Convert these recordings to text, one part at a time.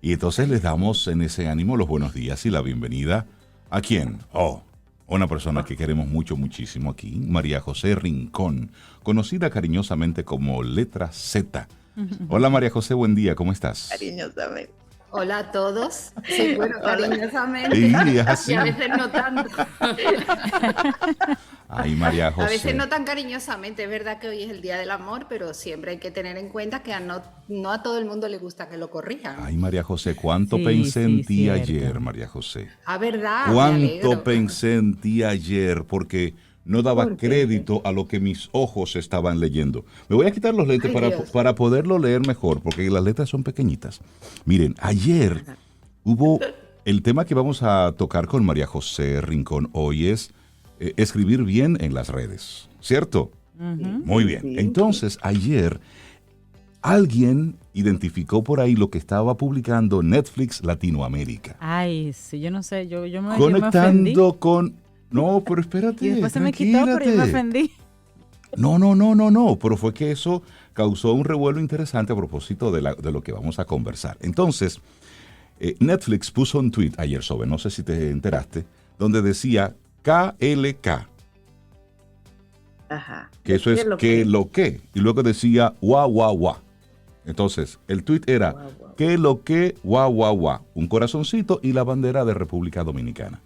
Y entonces les damos en ese ánimo los buenos días y la bienvenida. ¿A quién? Oh, una persona que queremos mucho, muchísimo aquí, María José Rincón, conocida cariñosamente como Letra Z. Hola María José, buen día, ¿cómo estás? Cariñosamente. Hola a todos. Sí, bueno, Hola. cariñosamente. Y es Y a así. veces no tanto. Ay, María A veces José. no tan cariñosamente. Es verdad que hoy es el Día del Amor, pero siempre hay que tener en cuenta que no a todo el mundo le gusta que lo corrijan. Ay, María José, ¿cuánto Sí, pensé en sí, ti ayer, cierto. María José? Ah, verdad, me ¿Cuánto alegro. pensé en ti ayer? Porque no daba ¿Por qué? crédito a lo que mis ojos estaban leyendo. Me voy a quitar los lentes Ay, Dios. para poderlo leer mejor, porque las letras son pequeñitas. Miren, ayer hubo el tema que vamos a tocar con María José Rincón hoy es escribir bien en las redes, ¿cierto? Ujú. Muy bien. Sí. Entonces, ayer alguien identificó por ahí lo que estaba publicando Netflix Latinoamérica. Ay, sí, yo no sé, yo me ofendí Conectando con... No, pero y espérate, después se me quitó, pero yo me tranquilate. ofendí. No, pero fue que eso causó un revuelo interesante a propósito de lo que vamos a conversar. Entonces, Netflix puso un tweet ayer sobre, no sé si te enteraste, donde decía KLK, Ajá. que eso ¿Qué es es lo que que? lo que, y luego decía guau, guau, guau. Entonces, el tweet era Guau, guau. que lo que, guau, guau, guau, un corazoncito y la bandera de República Dominicana.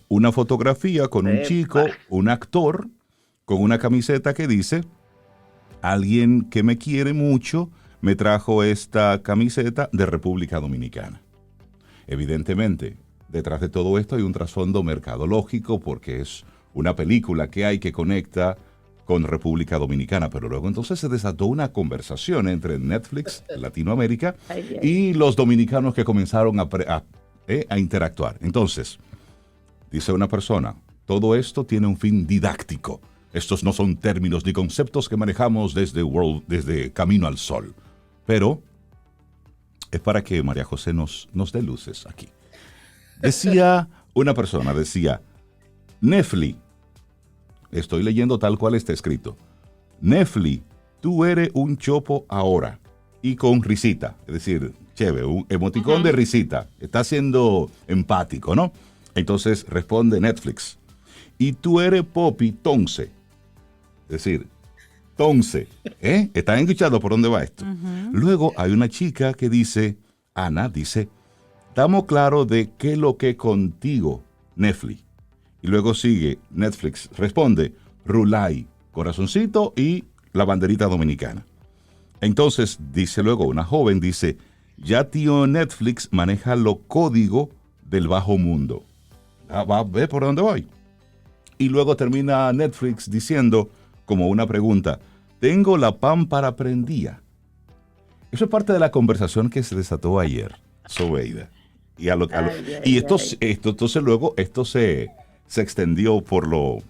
Una fotografía con un Epa. chico, un actor, con una camiseta que dice, alguien que me quiere mucho me trajo esta camiseta de República Dominicana. Evidentemente, detrás de todo esto hay un trasfondo mercadológico porque es una película que hay que conecta con República Dominicana, pero luego entonces se desató una conversación entre Netflix Latinoamérica Ay, ay. y los dominicanos que comenzaron a interactuar. Entonces, dice una persona, todo esto tiene un fin didáctico. Estos no son términos ni conceptos que manejamos desde Camino al Sol. Pero es para que María José nos dé luces aquí. Decía una persona, decía, Nefli, estoy leyendo tal cual está escrito, Nefli, tú eres un chopo ahora y con risita, es decir, chévere, un emoticón de risita, está siendo empático, ¿no? Entonces responde Netflix, y tú eres Poppy Tonce, es decir, Tonce, ¿eh? ¿Están escuchando por dónde va esto? Luego hay una chica que dice, Ana dice, estamos claros de qué lo que contigo, Netflix. Y luego sigue, Netflix responde, Rulay, corazoncito y la banderita dominicana. Entonces, dice luego una joven, dice, ya tío Netflix maneja los códigos del bajo mundo. Va a ver por dónde voy. Y luego termina Netflix diciendo, como una pregunta, tengo la pámpara prendida. Eso es parte de la conversación que se desató ayer, Sobeida. Y, Ay, y ay, ay. entonces luego esto se extendió por lo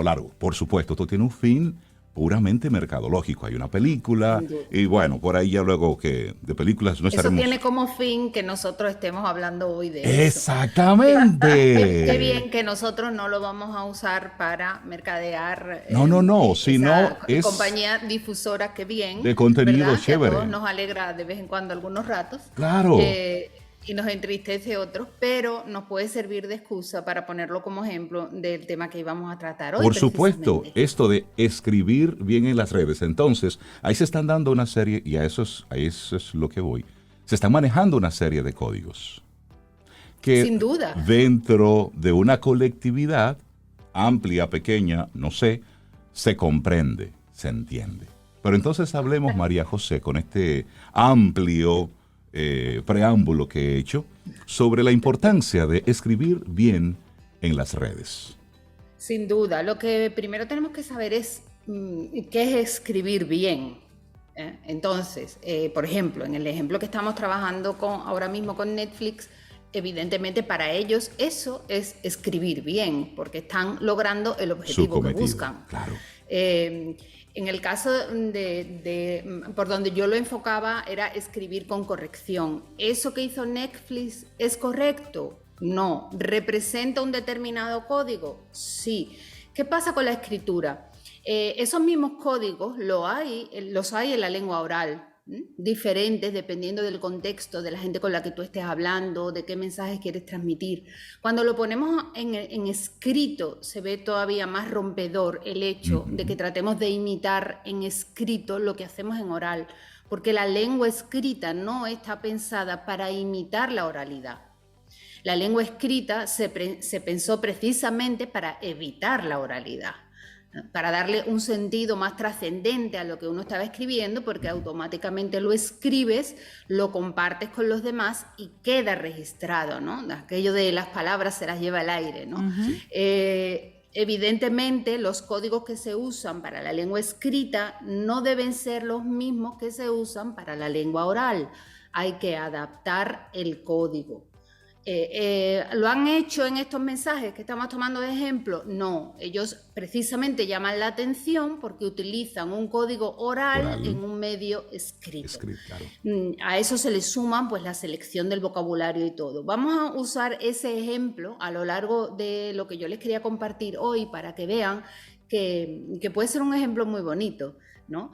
largo. Por supuesto, esto tiene un fin puramente mercadológico. Hay una película Sin duda. y bueno, por ahí ya luego que de películas no Eso estaremos... tiene como fin que nosotros estemos hablando hoy de eso. Qué bien Exactamente. que nosotros no lo vamos a usar para mercadear No, sino esa es compañía difusora, qué bien, de contenido ¿verdad? Que a todos chévere. nos alegra de vez en cuando algunos ratos Claro. y nos entristece otros, pero nos puede servir de excusa para ponerlo como ejemplo del tema que íbamos a tratar hoy Por supuesto, precisamente. esto de escribir bien en las redes. Entonces, ahí se están dando una serie, y a eso es lo que voy. Se están manejando una serie de códigos que Sin duda. dentro de una colectividad, amplia, pequeña, no sé, se comprende, se entiende. Pero entonces hablemos, María José, con este amplio preámbulo que he hecho, sobre la importancia de escribir bien en las redes. Sin duda, lo que primero tenemos que saber es qué es escribir bien. Entonces, por ejemplo, en el ejemplo que estamos trabajando ahora mismo con Netflix, evidentemente para ellos eso es escribir bien, porque están logrando el Su objetivo que cometido, buscan. claro. En el caso por donde yo lo enfocaba era escribir con corrección. ¿Eso que hizo Netflix es correcto? No. ¿Representa un determinado código? Sí. ¿Qué pasa con la escritura? Esos mismos códigos los hay en la lengua oral. diferentes dependiendo del contexto, de la gente con la que tú estés hablando, de qué mensajes quieres transmitir. Cuando lo ponemos en escrito, se ve todavía más rompedor el hecho de que tratemos de imitar en escrito lo que hacemos en oral, porque la lengua escrita no está pensada para imitar la oralidad. La lengua escrita se pensó precisamente para evitar la oralidad, para darle un sentido más trascendente a lo que uno estaba escribiendo, porque automáticamente lo escribes, lo compartes con los demás y queda registrado, ¿no? Aquello de las palabras se las lleva el aire, ¿no? Evidentemente, los códigos que se usan para la lengua escrita no deben ser los mismos que se usan para la lengua oral. Hay que adaptar el código. ¿Lo han hecho en estos mensajes que estamos tomando de ejemplo? No, ellos precisamente llaman la atención porque utilizan un código oral en un medio escrito. Claro. A eso se le suman pues la selección del vocabulario y todo. Vamos a usar ese ejemplo a lo largo de lo que yo les quería compartir hoy para que vean que puede ser un ejemplo muy bonito, ¿no?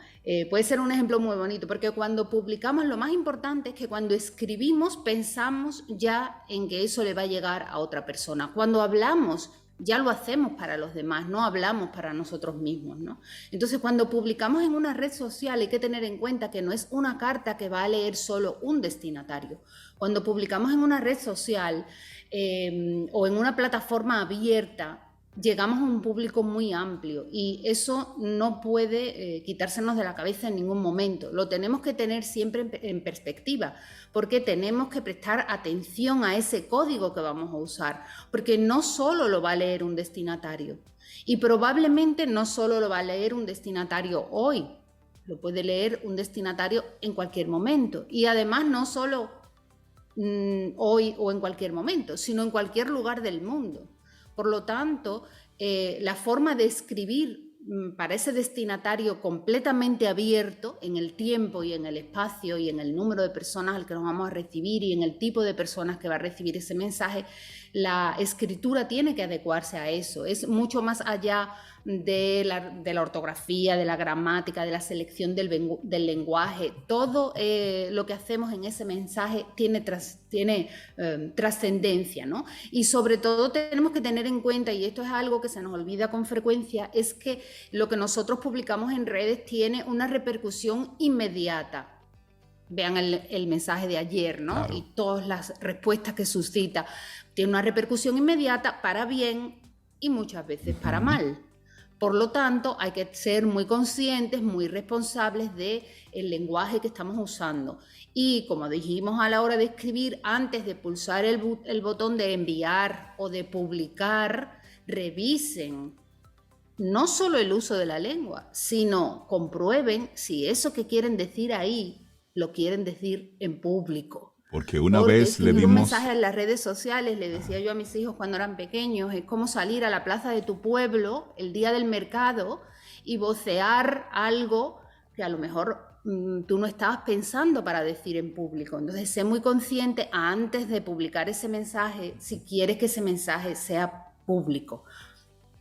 Puede ser un ejemplo muy bonito, porque cuando publicamos, lo más importante es que cuando escribimos pensamos ya en que eso le va a llegar a otra persona. Cuando hablamos, ya lo hacemos para los demás, no hablamos para nosotros mismos, ¿no? Entonces, cuando publicamos en una red social hay que tener en cuenta que no es una carta que va a leer solo un destinatario. Cuando publicamos en una red social o en una plataforma abierta, llegamos a un público muy amplio y eso no puede quitársenos de la cabeza en ningún momento. Lo tenemos que tener siempre en perspectiva, porque tenemos que prestar atención a ese código que vamos a usar, porque no solo lo va a leer un destinatario y probablemente no solo lo va a leer un destinatario hoy, lo puede leer un destinatario en cualquier momento y además no solo hoy o en cualquier momento, sino en cualquier lugar del mundo. Por lo tanto, la forma de escribir para ese destinatario completamente abierto en el tiempo y en el espacio y en el número de personas al que nos vamos a recibir y en el tipo de personas que va a recibir ese mensaje, la escritura tiene que adecuarse a eso. Es mucho más allá de la ortografía, de la gramática, de la selección del lenguaje. Todo lo que hacemos en ese mensaje tiene trascendencia, ¿no? Y sobre todo tenemos que tener en cuenta, y esto es algo que se nos olvida con frecuencia, es que lo que nosotros publicamos en redes tiene una repercusión inmediata. Vean el mensaje de ayer, ¿no? Claro. Y todas las respuestas que suscita. Tiene una repercusión inmediata para bien y muchas veces para mal. Por lo tanto, hay que ser muy conscientes, muy responsables del lenguaje que estamos usando. Y como dijimos a la hora de escribir, antes de pulsar el botón de enviar o de publicar, revisen no solo el uso de la lengua, sino comprueben si eso que quieren decir ahí lo quieren decir en público. Porque una vez le dimos un mensaje en las redes sociales, le decía yo a mis hijos cuando eran pequeños, es como salir a la plaza de tu pueblo el día del mercado y vocear algo que a lo mejor tú no estabas pensando para decir en público. Entonces, sé muy consciente antes de publicar ese mensaje, si quieres que ese mensaje sea público.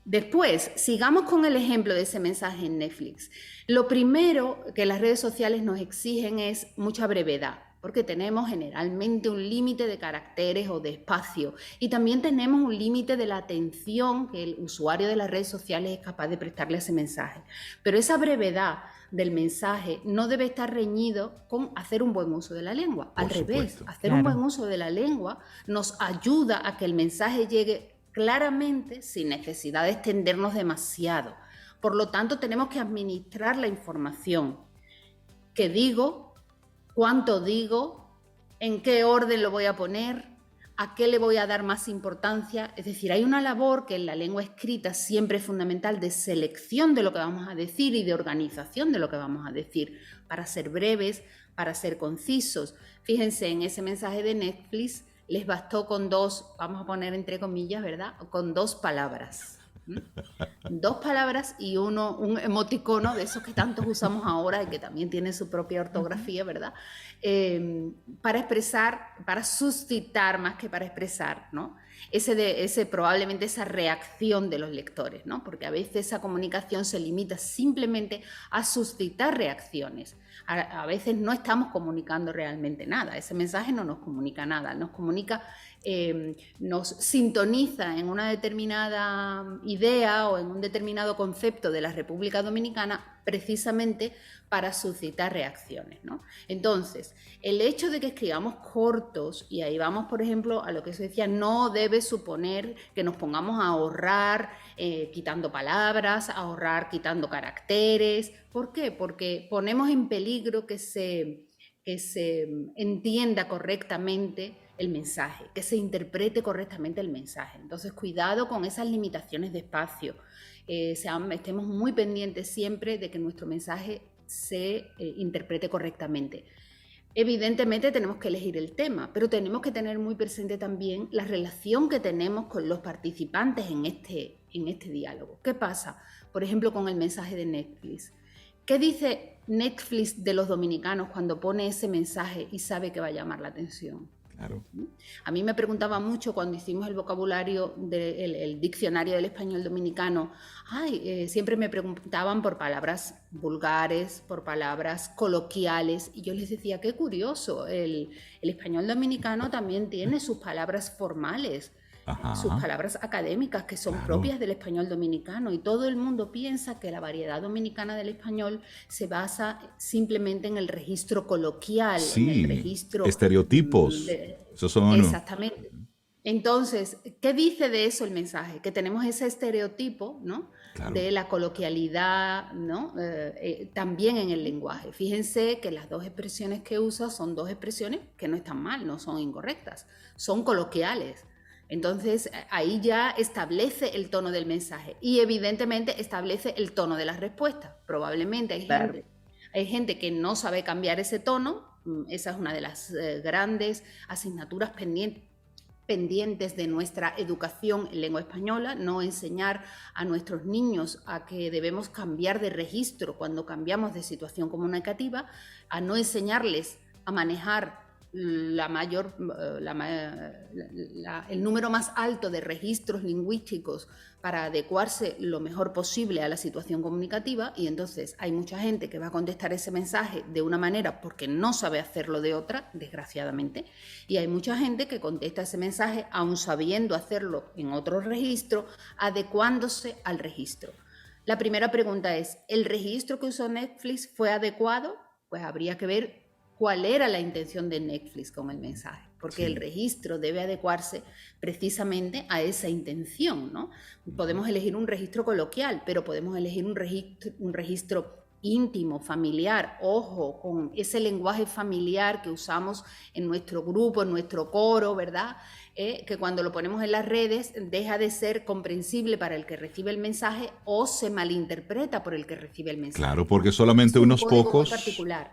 Después, sigamos con el ejemplo de ese mensaje en Netflix. Lo primero que las redes sociales nos exigen es mucha brevedad, porque tenemos generalmente un límite de caracteres o de espacio y también tenemos un límite de la atención que el usuario de las redes sociales es capaz de prestarle a ese mensaje. Pero esa brevedad del mensaje no debe estar reñido con hacer un buen uso de la lengua. Al revés, hacer un buen uso de la lengua nos ayuda a que el mensaje llegue claramente sin necesidad de extendernos demasiado. Por lo tanto, tenemos que administrar la información. ¿Qué digo? ¿Cuánto digo? ¿En qué orden lo voy a poner? ¿A qué le voy a dar más importancia? Es decir, hay una labor que en la lengua escrita siempre es fundamental de selección de lo que vamos a decir y de organización de lo que vamos a decir para ser breves, para ser concisos. Fíjense, en ese mensaje de Netflix les bastó con dos, vamos a poner entre comillas, ¿verdad? Con dos palabras. Dos palabras y un emoticono de esos que tantos usamos ahora y que también tiene su propia ortografía, ¿verdad? Para expresar, para suscitar más que para expresar, ¿no? probablemente esa reacción de los lectores, ¿no? Porque a veces esa comunicación se limita simplemente a suscitar reacciones. A veces no estamos comunicando realmente nada, ese mensaje no nos comunica nada, nos comunica, nos sintoniza en una determinada idea o en un determinado concepto de la República Dominicana precisamente para suscitar reacciones, ¿no? Entonces, el hecho de que escribamos cortos, y ahí vamos, por ejemplo, a lo que se decía, no debe suponer que nos pongamos a ahorrar quitando palabras, a ahorrar quitando caracteres. ¿Por qué? Porque ponemos en peligro que se entienda correctamente el mensaje, que se interprete correctamente el mensaje. Entonces, cuidado con esas limitaciones de espacio. Estemos muy pendientes siempre de que nuestro mensaje se interprete correctamente. Evidentemente tenemos que elegir el tema, pero tenemos que tener muy presente también la relación que tenemos con los participantes en este diálogo. ¿Qué pasa, por ejemplo, con el mensaje de Netflix? ¿Qué dice Netflix de los dominicanos cuando pone ese mensaje y sabe que va a llamar la atención? Claro. A mí me preguntaba mucho cuando hicimos el vocabulario, el diccionario del español dominicano, siempre me preguntaban por palabras vulgares, por palabras coloquiales, y yo les decía, qué curioso, el español dominicano también tiene sus palabras formales, sus palabras académicas que son propias del español dominicano, y todo el mundo piensa que la variedad dominicana del español se basa simplemente en el registro coloquial, en el registro... estereotipos. Exactamente. Entonces, ¿qué dice de eso el mensaje? Que tenemos ese estereotipo, ¿no? Claro. De la coloquialidad, ¿no? También en el lenguaje. Fíjense que las dos expresiones que usa son dos expresiones que no están mal, no son incorrectas, son coloquiales. Entonces, ahí ya establece el tono del mensaje y evidentemente establece el tono de las respuestas. Probablemente hay gente que no sabe cambiar ese tono. Esa es una de las grandes asignaturas pendientes de nuestra educación en lengua española, no enseñar a nuestros niños a que debemos cambiar de registro cuando cambiamos de situación comunicativa, a no enseñarles a manejar el número más alto de registros lingüísticos para adecuarse lo mejor posible a la situación comunicativa, y entonces hay mucha gente que va a contestar ese mensaje de una manera porque no sabe hacerlo de otra, desgraciadamente, y hay mucha gente que contesta ese mensaje aún sabiendo hacerlo en otro registro, adecuándose al registro. La primera pregunta es, ¿el registro que usó Netflix fue adecuado? Pues habría que ver cuál era la intención de Netflix con el mensaje, porque el registro debe adecuarse precisamente a esa intención, ¿no? Podemos elegir un registro coloquial, pero podemos elegir un registro íntimo, familiar, ojo, con ese lenguaje familiar que usamos en nuestro grupo, en nuestro coro, ¿verdad? Que cuando lo ponemos en las redes deja de ser comprensible para el que recibe el mensaje o se malinterpreta por el que recibe el mensaje. Claro, porque solamente unos pocos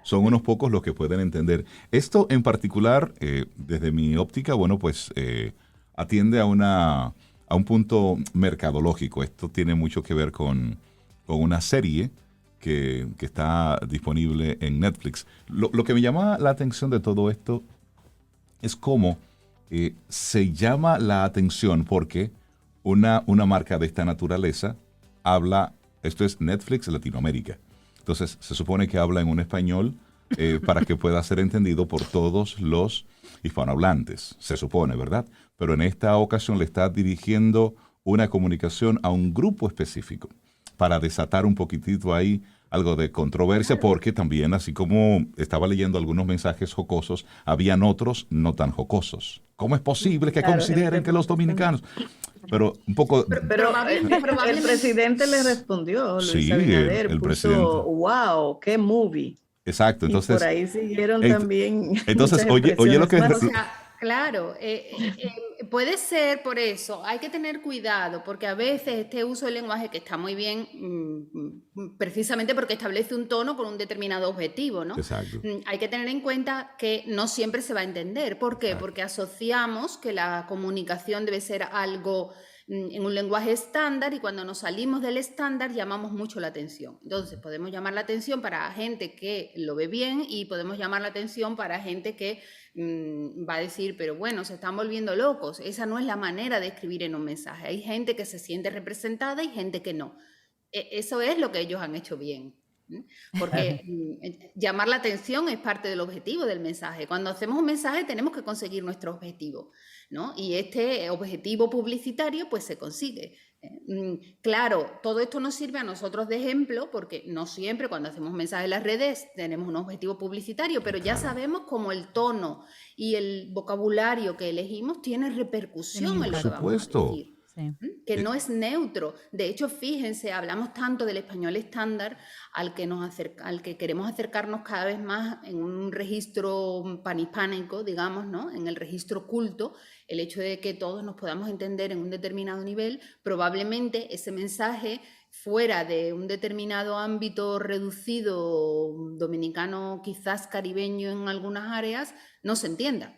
son unos pocos los que pueden entender. Esto en particular, desde mi óptica, bueno, pues atiende a un punto mercadológico. Esto tiene mucho que ver con una serie que está disponible en Netflix. Lo que me llama la atención de todo esto es cómo se llama la atención porque una marca de esta naturaleza habla, esto es Netflix Latinoamérica. Entonces se supone que habla en un español para que pueda ser entendido por todos los hispanohablantes, se supone, ¿verdad? Pero en esta ocasión le está dirigiendo una comunicación a un grupo específico para desatar un poquitito ahí algo de controversia, porque también, así como estaba leyendo algunos mensajes jocosos, habían otros no tan jocosos. ¿Cómo es posible que consideren que los dominicanos? Pero un poco... Pero el presidente le respondió, Luis Abinader, el puso, presidente. ¡Wow! ¡Qué movie! Exacto, entonces... Y por ahí siguieron también... Entonces, oye lo que... O sea, claro, puede ser por eso, hay que tener cuidado, porque a veces este uso del lenguaje que está muy bien, precisamente porque establece un tono con un determinado objetivo, ¿no? Exacto. Hay que tener en cuenta que no siempre se va a entender. ¿Por qué? Porque asociamos que la comunicación debe ser algo en un lenguaje estándar y cuando nos salimos del estándar llamamos mucho la atención. Entonces podemos llamar la atención para gente que lo ve bien y podemos llamar la atención para gente que va a decir, pero bueno, se están volviendo locos. Esa no es la manera de escribir en un mensaje. Hay gente que se siente representada y gente que no. Eso es lo que ellos han hecho bien. Porque llamar la atención es parte del objetivo del mensaje. Cuando hacemos un mensaje tenemos que conseguir nuestro objetivo, ¿no? Y este objetivo publicitario pues se consigue. Claro, todo esto nos sirve a nosotros de ejemplo porque no siempre cuando hacemos mensajes en las redes tenemos un objetivo publicitario, pero ya sabemos cómo el tono y el vocabulario que elegimos tiene repercusión en lo que vamos a decir. Sí. Que no es neutro. De hecho, fíjense, hablamos tanto del español estándar al que queremos acercarnos cada vez más en un registro panhispánico, digamos, ¿no? En el registro culto, el hecho de que todos nos podamos entender en un determinado nivel, probablemente ese mensaje fuera de un determinado ámbito reducido dominicano, quizás caribeño en algunas áreas, no se entienda.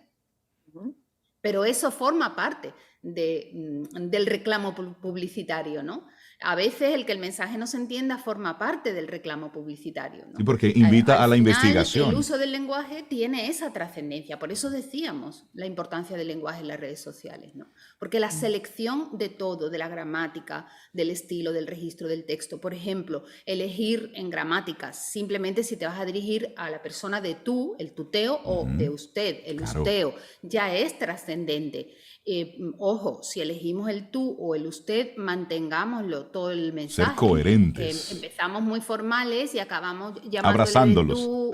Pero eso forma parte del reclamo publicitario, ¿no? A veces el que el mensaje no se entienda forma parte del reclamo publicitario, ¿no? Sí, porque invita a la investigación. El uso del lenguaje tiene esa trascendencia. Por eso decíamos la importancia del lenguaje en las redes sociales, ¿no? Porque la selección de todo, de la gramática, del estilo, del registro del texto, por ejemplo, elegir en gramática, simplemente si te vas a dirigir a la persona de tú, el tuteo, o de usted, el usteo, ya es trascendente. Ojo, si elegimos el tú o el usted, mantengámoslo todo el mensaje. Ser coherentes. Empezamos muy formales y acabamos llamándole abrazándolos. De tú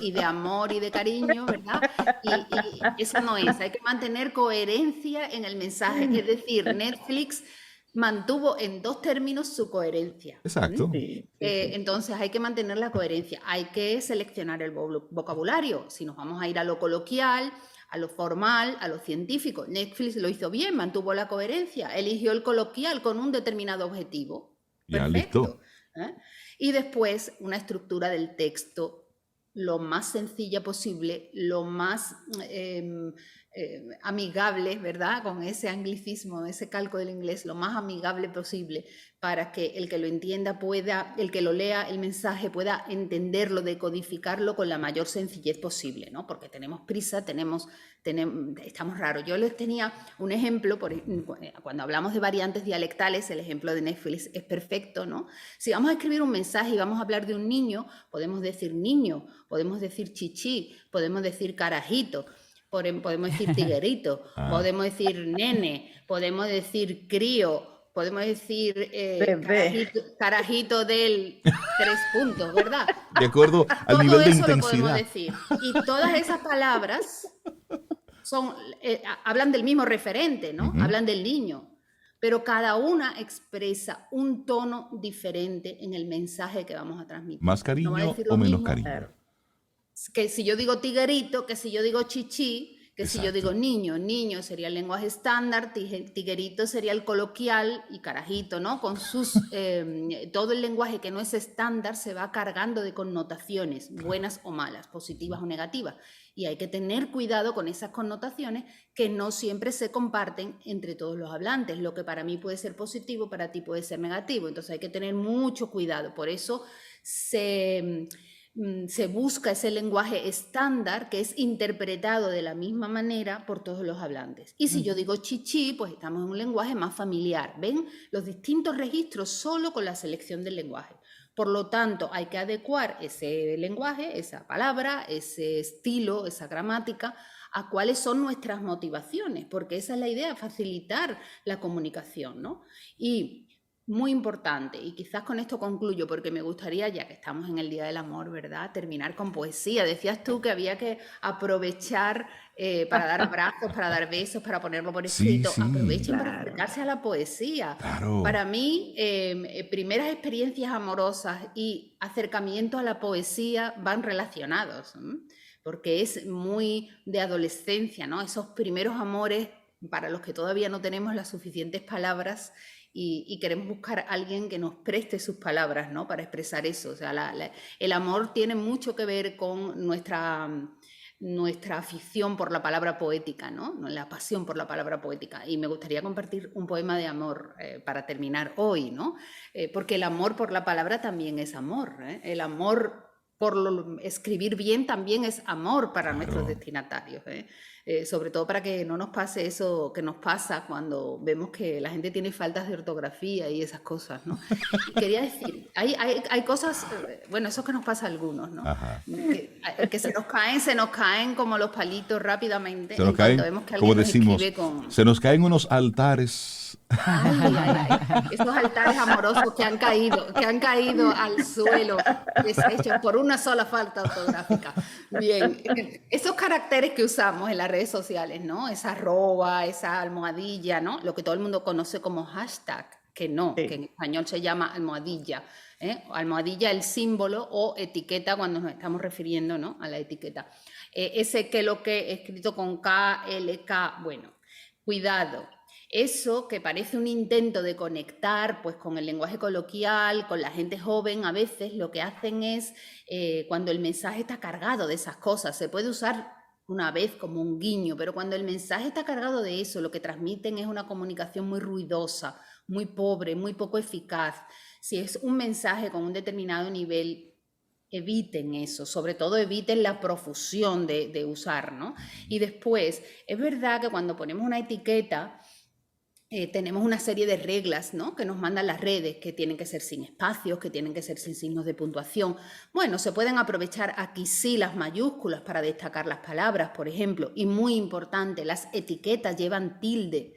y de amor y de cariño, ¿verdad? Y eso no es, hay que mantener coherencia en el mensaje. Es decir, Netflix mantuvo en 2 términos su coherencia. Exacto. Entonces hay que mantener la coherencia, hay que seleccionar el vocabulario. Si nos vamos a ir a lo coloquial, a lo formal, a lo científico. Netflix lo hizo bien, mantuvo la coherencia, eligió el coloquial con un determinado objetivo. Perfecto. Ya, listo. Y después una estructura del texto lo más sencilla posible, lo más amigable, ¿verdad? Con ese anglicismo, ese calco del inglés, lo más amigable posible para que el que lo entienda pueda, el que lo lea el mensaje pueda entenderlo, decodificarlo con la mayor sencillez posible, ¿no? Porque tenemos prisa, estamos raros. Yo les tenía un ejemplo, cuando hablamos de variantes dialectales, el ejemplo de Netflix es perfecto, ¿no? Si vamos a escribir un mensaje y vamos a hablar de un niño, podemos decir niño, podemos decir chichi, podemos decir carajito, podemos decir tiguerito, podemos decir nene, podemos decir crío, podemos decir carajito del 3 puntos, ¿verdad? De acuerdo al nivel de intensidad. Todo eso lo podemos decir. Y todas esas palabras hablan del mismo referente, ¿no? Hablan del niño. Pero cada una expresa un tono diferente en el mensaje que vamos a transmitir. ¿Más cariño o menos cariño? Que si yo digo tiguerito, que si yo digo chichi, que Exacto. Si yo digo niño sería el lenguaje estándar, tiguerito sería el coloquial y carajito, ¿no? Con sus todo el lenguaje que no es estándar se va cargando de connotaciones, buenas o malas, positivas o negativas. Y hay que tener cuidado con esas connotaciones que no siempre se comparten entre todos los hablantes. Lo que para mí puede ser positivo, para ti puede ser negativo. Entonces hay que tener mucho cuidado. Por eso se busca ese lenguaje estándar que es interpretado de la misma manera por todos los hablantes. Y si yo digo chichi, pues estamos en un lenguaje más familiar. ¿Ven? Los distintos registros solo con la selección del lenguaje. Por lo tanto, hay que adecuar ese lenguaje, esa palabra, ese estilo, esa gramática, a cuáles son nuestras motivaciones, porque esa es la idea, facilitar la comunicación, ¿no? Y muy importante, y quizás con esto concluyo, porque me gustaría, ya que estamos en el Día del Amor, ¿verdad?, terminar con poesía. Decías tú que había que aprovechar para dar abrazos, para dar besos, para ponerlo por escrito. Sí, Aprovechen para acercarse a la poesía. Claro. Para mí, primeras experiencias amorosas y acercamiento a la poesía van relacionados, porque es muy de adolescencia, ¿no? Esos primeros amores para los que todavía no tenemos las suficientes palabras y queremos buscar a alguien que nos preste sus palabras, ¿no? Para expresar eso. O sea, el amor tiene mucho que ver con nuestra nuestra afición por la palabra poética, ¿no? La pasión por la palabra poética. Y me gustaría compartir un poema de amor para terminar hoy, ¿no? Porque el amor por la palabra también es amor, ¿eh? El amor por escribir bien también es amor para nuestros destinatarios, ¿eh? Sobre todo para que no nos pase eso que nos pasa cuando vemos que la gente tiene faltas de ortografía y esas cosas, ¿no? Y quería decir, hay cosas, bueno, eso que nos pasa a algunos, ¿no? Que se nos caen como los palitos rápidamente. Se nos caen, vemos que como nos decimos, con... se nos caen unos altares. Esos altares amorosos que han caído al suelo, deshechos por una sola falta ortográfica. Bien, esos caracteres que usamos en las redes sociales, ¿no? Esa arroba, esa almohadilla, ¿no? Lo que todo el mundo conoce como hashtag, que no, que en español se llama almohadilla, ¿eh? Almohadilla, el símbolo, o etiqueta cuando nos estamos refiriendo, ¿no? A la etiqueta. Ese que lo que escrito con K, L, K, bueno, cuidado. Eso que parece un intento de conectar pues, con el lenguaje coloquial, con la gente joven, a veces lo que hacen es, cuando el mensaje está cargado de esas cosas, se puede usar una vez como un guiño, pero cuando el mensaje está cargado de eso, lo que transmiten es una comunicación muy ruidosa, muy pobre, muy poco eficaz. Si es un mensaje con un determinado nivel, eviten eso, sobre todo eviten la profusión de usar, ¿no? Y después, es verdad que cuando ponemos una etiqueta, tenemos una serie de reglas, ¿no? Que nos mandan las redes, que tienen que ser sin espacios, que tienen que ser sin signos de puntuación. Bueno, se pueden aprovechar aquí sí las mayúsculas para destacar las palabras, por ejemplo, y muy importante, las etiquetas llevan tilde.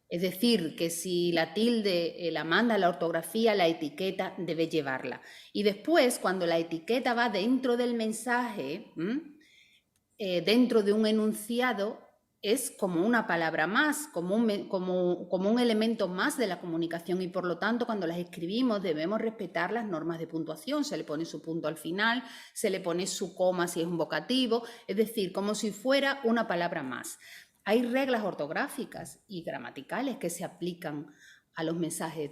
Es decir, que si la tilde la manda la ortografía, la etiqueta debe llevarla. Y después, cuando la etiqueta va dentro del mensaje, dentro de un enunciado, es como una palabra más, como un elemento más de la comunicación, y por lo tanto cuando las escribimos debemos respetar las normas de puntuación. Se le pone su punto al final, se le pone su coma si es un vocativo, es decir, como si fuera una palabra más. Hay reglas ortográficas y gramaticales que se aplican a los mensajes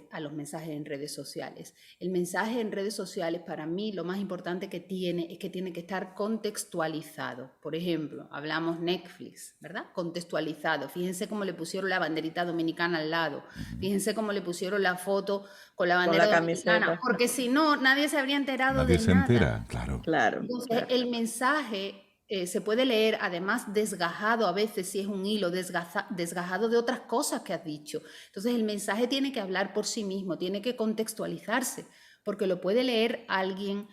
en redes sociales. El mensaje en redes sociales, para mí, lo más importante que tiene es que tiene que estar contextualizado. Por ejemplo, hablamos Netflix, ¿verdad? Contextualizado. Fíjense cómo le pusieron la banderita dominicana al lado. Fíjense cómo le pusieron la foto con la bandera dominicana. Porque si no, nadie se habría enterado de nada. Nadie se entera, claro. Entonces, el mensaje se puede leer además desgajado a veces, si es un hilo, desgajado de otras cosas que has dicho. Entonces el mensaje tiene que hablar por sí mismo, tiene que contextualizarse, porque lo puede leer alguien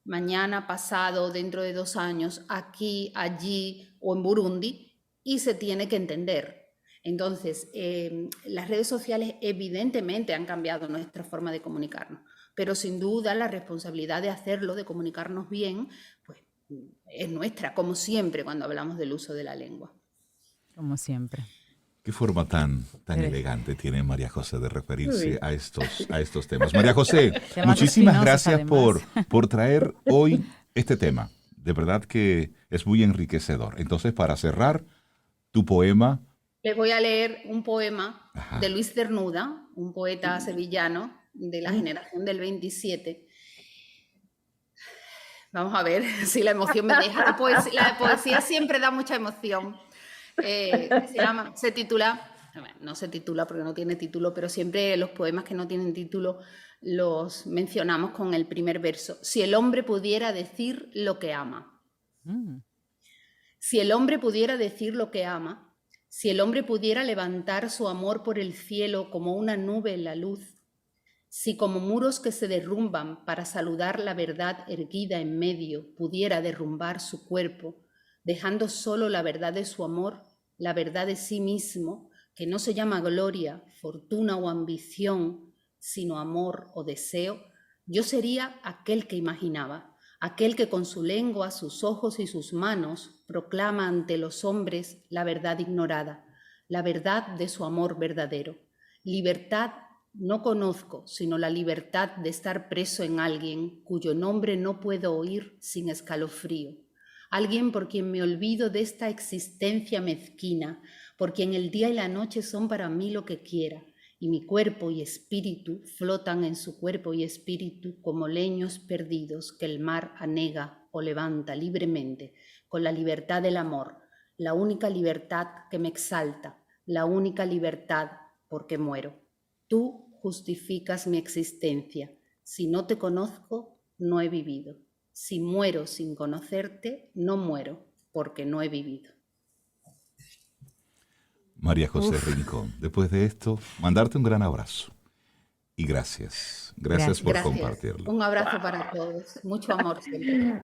mañana, pasado, dentro de 2 años, aquí, allí o en Burundi, y se tiene que entender. Entonces, las redes sociales evidentemente han cambiado nuestra forma de comunicarnos, pero sin duda la responsabilidad de hacerlo, de comunicarnos bien, pues es nuestra, como siempre, cuando hablamos del uso de la lengua. Como siempre. Qué forma tan elegante tiene María José de referirse a estos temas. María José, muchísimas gracias por traer hoy este tema. De verdad que es muy enriquecedor. Entonces, para cerrar, tu poema. Les voy a leer un poema de Luis Cernuda, un poeta sevillano de la generación del 27. Vamos a ver si la emoción me deja. La poesía siempre da mucha emoción. Se titula, no se titula porque no tiene título, pero siempre los poemas que no tienen título los mencionamos con el primer verso. Si el hombre pudiera decir lo que ama. Si el hombre pudiera decir lo que ama, si el hombre pudiera levantar su amor por el cielo como una nube en la luz, si como muros que se derrumban para saludar la verdad erguida en medio pudiera derrumbar su cuerpo, dejando solo la verdad de su amor, la verdad de sí mismo, que no se llama gloria, fortuna o ambición, sino amor o deseo, yo sería aquel que imaginaba, aquel que con su lengua, sus ojos y sus manos proclama ante los hombres la verdad ignorada, la verdad de su amor verdadero. Libertad no conozco, sino la libertad de estar preso en alguien cuyo nombre no puedo oír sin escalofrío. Alguien por quien me olvido de esta existencia mezquina, por quien el día y la noche son para mí lo que quiera, y mi cuerpo y espíritu flotan en su cuerpo y espíritu como leños perdidos que el mar anega o levanta libremente, con la libertad del amor, la única libertad que me exalta, la única libertad porque muero. Tú justificas mi existencia. Si no te conozco, no he vivido. Si muero sin conocerte, no muero porque no he vivido. María José Rincón, después de esto, mandarte un gran abrazo. Y gracias. Gracias por compartirlo. Un abrazo para todos. Mucho amor siempre.